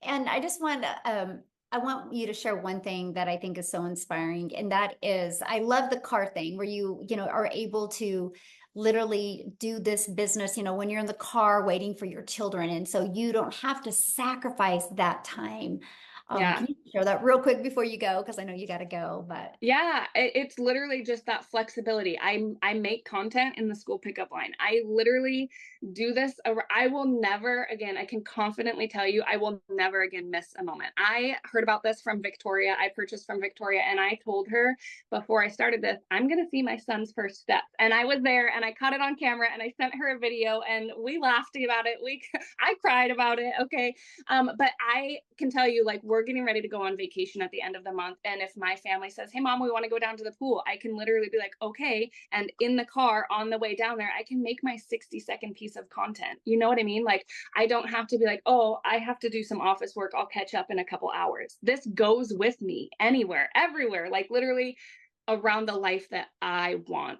And I want you to share one thing that I think is so inspiring, and that is I love the car thing where you are able to literally do this business, when you're in the car waiting for your children. And so you don't have to sacrifice that time. Yeah. Can you share that real quick before you go? Because I know you got to go, but Yeah, it's literally just that flexibility. I make content in the school pickup line. I literally do this. I will never again, I can confidently tell you, I will never again miss a moment. I heard about this from Victoria. I purchased from Victoria, and I told her before I started this, I'm going to see my son's first steps. And I was there, and I caught it on camera, and I sent her a video, and we laughed about it. I cried about it. Okay. But I can tell you, like, we're getting ready to go on vacation at the end of the month. And if my family says, hey, mom, we want to go down to the pool, I can literally be like, okay. And in the car on the way down there, I can make my 60-second piece of content. You know what I mean? Like, I don't have to be like, oh, I have to do some office work. I'll catch up in a couple hours. This goes with me anywhere, everywhere, like literally around the life that I want.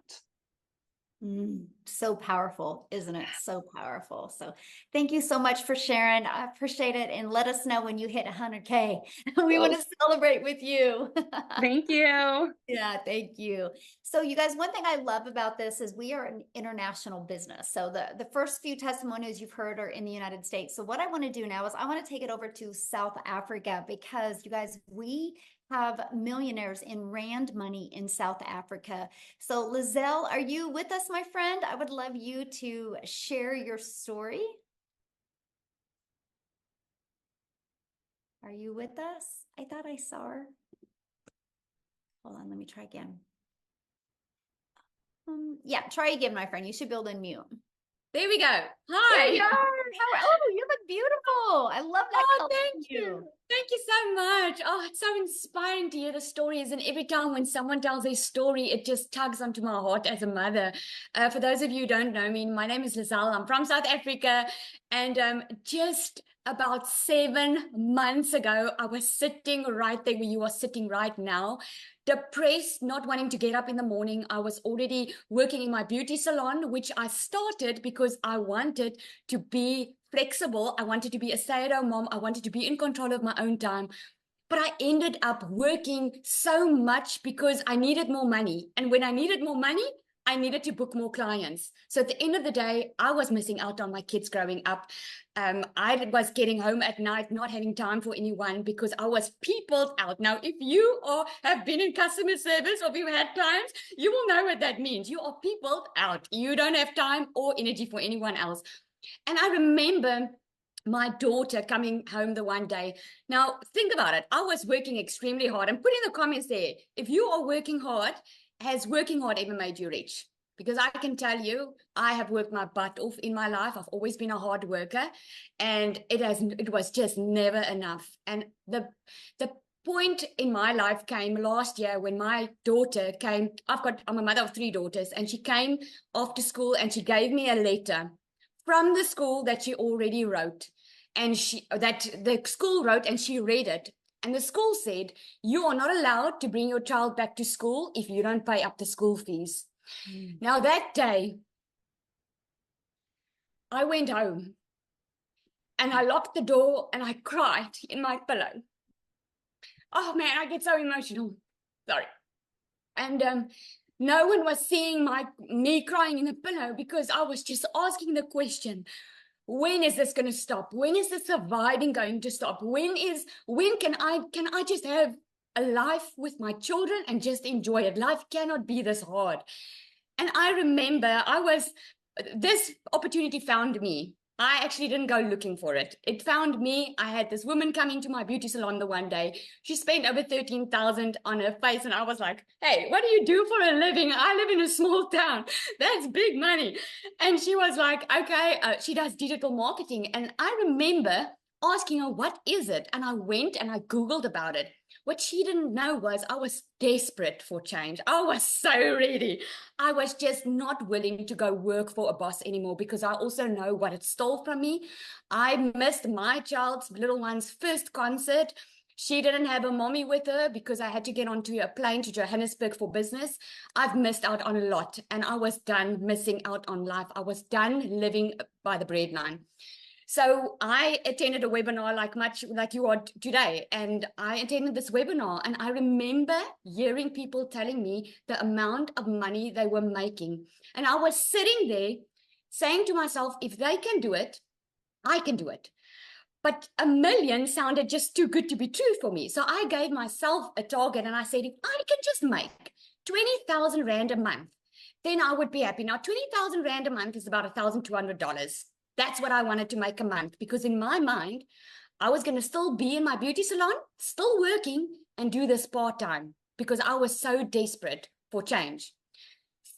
So powerful, isn't it? So powerful. So thank you so much for sharing. I appreciate it. And let us know when you hit 100K. We want Well, to celebrate with you. thank you. Yeah, thank you. So you guys, one thing I love about this is we are an international business. So the first few testimonies you've heard are in the United States. So what I want to do now is I want to take it over to South Africa because you guys, we have millionaires in rand money in South Africa. So Lizelle, are you with us, my friend? I would love you to share your story. Are you with us? I thought I saw her. Hold on, let me try again. Yeah, try again, my friend. You should be able to unmute. There we go. There you Hi. are. Oh, you look beautiful. I love that Oh, color thank on you. you. Thank you so much. Oh, it's so inspiring to hear the stories. And every time when someone tells their story, it just tugs onto my heart as a mother. For those of you who don't know me, my name is Lizelle. I'm from South Africa. And just about 7 months ago, I was sitting right there where you are sitting right now, depressed, not wanting to get up in the morning. I was already working in my beauty salon, which I started because I wanted to be flexible. I wanted to be a stay-at-home mom. I wanted to be in control of my own time. But I ended up working so much because I needed more money. And when I needed more money, I needed to book more clients. So at the end of the day, I was missing out on my kids growing up. I was getting home at night, not having time for anyone because I was peopled out. Now, if you have been in customer service or if you had clients, you will know what that means. You are peopled out. You don't have time or energy for anyone else. And I remember my daughter coming home the one day. Now, think about it. I was working extremely hard. And put in the comments there, if you are working hard, has working hard ever made you rich? Because I can tell you, I have worked my butt off in my life. I've always been a hard worker, and it was just never enough. And the point in my life came last year when my daughter came. I'm a mother of 3 daughters, and she came after school and she gave me a letter from the school that she already wrote, and that the school wrote, and she read it. And the school said, you are not allowed to bring your child back to school if you don't pay up the school fees. Now that day, I went home and I locked the door and I cried in my pillow. Oh man, I get so emotional. Sorry. And no one was seeing me crying in the pillow because I was just asking the question, when is this going to stop? When is the surviving going to stop? When can I just have a life with my children and just enjoy it? Life cannot be this hard. And I remember this opportunity found me. I actually didn't go looking for it. It found me. I had this woman coming to my beauty salon the one day. She spent over 13,000 on her face. And I was like, hey, what do you do for a living? I live in a small town. That's big money. And she was like, okay, she does digital marketing. And I remember asking her, what is it? And I went and I Googled about it. What she didn't know was I was desperate for change. I was so ready. I was just not willing to go work for a boss anymore because I also know what it stole from me. I missed my child's little one's first concert. She didn't have a mommy with her because I had to get onto a plane to Johannesburg for business. I've missed out on a lot, and I was done missing out on life. I was done living by the breadline. So I attended a webinar much like you are today, and I attended this webinar, and I remember hearing people telling me the amount of money they were making. And I was sitting there saying to myself, if they can do it, I can do it. But $1 million sounded just too good to be true for me. So I gave myself a target, and I said, if I can just make 20,000 Rand a month, then I would be happy. Now, 20,000 Rand a month is about $1,200. That's what I wanted to make a month, because in my mind, I was going to still be in my beauty salon, still working, and do this part-time, because I was so desperate for change.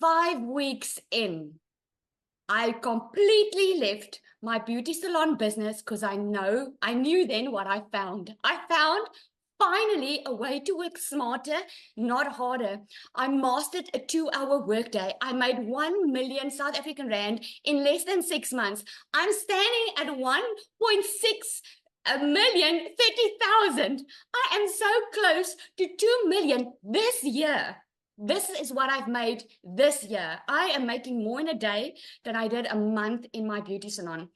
5 weeks in, I completely left my beauty salon business because I knew then what I found. I found finally a way to work smarter, not harder. I mastered a 2-hour workday. I made 1 million South African Rand in less than 6 months. I'm standing at 1.6 million, 30,000. I am so close to 2 million this year. This is what I've made this year. I am making more in a day than I did a month in my beauty salon.